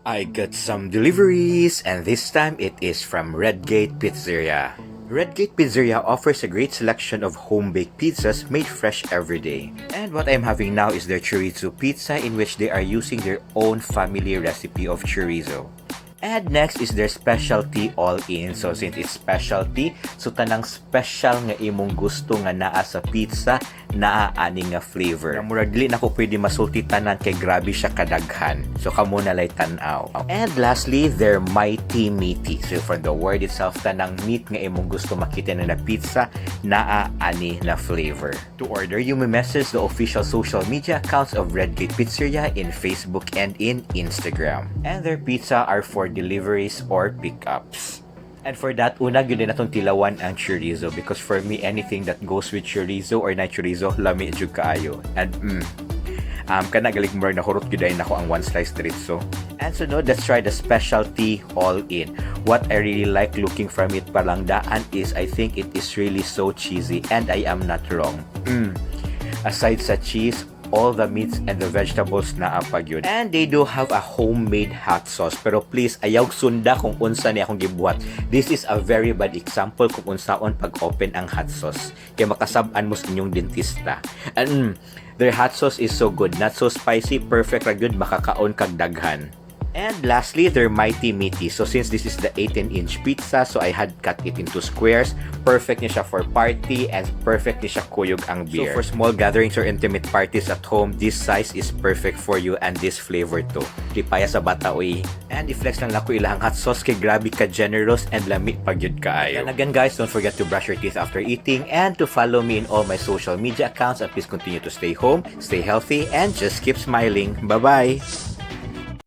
I got some deliveries, and this time it is from Redgate Pizzeria. Redgate Pizzeria offers a great selection of home-baked pizzas made fresh every day. And what I'm having now is their chorizo pizza, in which they are using their own family recipe of chorizo. And next is their specialty all-in. So since it's specialty, so tanang special nga imong gusto nga naa sa pizza, naa ani nga flavor. Murag dili na ko pwede masulti tanan kay grabe siya kadaghan. So kamo na lay tan-aw. And lastly, their mighty meaty. So from the word itself, tanang meat nga imong gusto makita na pizza, naa ani na flavor. To order, you may message the official social media accounts of Redgate Pizzeria in Facebook and in Instagram. And their pizza are for deliveries or pickups. And for that, una yun din natong tilawan ang chorizo, because for me, anything that goes with chorizo or na chorizo, lami jud kaayo. And kana galing mo na hurot gyud nako ang one slice chorizo. And so no, let's try the specialty all-in. What I really like looking from it palang daan is I think it is really so cheesy, and I am not wrong. Aside sa cheese, all the meats and the vegetables na apag yun. And they do have a homemade hot sauce. Pero please, ayaw sunda kung unsa ni akong gibuhat. This is a very bad example kung unsaon pag-open ang hot sauce. Kaya makasab-an mo sa inyong dentista. And their hot sauce is so good. Not so spicy, perfect ra gyud, makakaon kag daghan. And lastly, their mighty meaty. So since this is the 18-inch pizza, so I had cut it into squares. Perfect niya siya for party, and perfect niya siya kuyog ang beer. So for small gatherings or intimate parties at home, this size is perfect for you, and this flavor too. Lipaya sa bata, uy. And i-flex lang lako ilang hot sauce kay grabe ka generous and lami pag yun kaayo. And again guys, don't forget to brush your teeth after eating and to follow me in all my social media accounts, and please continue to stay home, stay healthy, and just keep smiling. Bye-bye!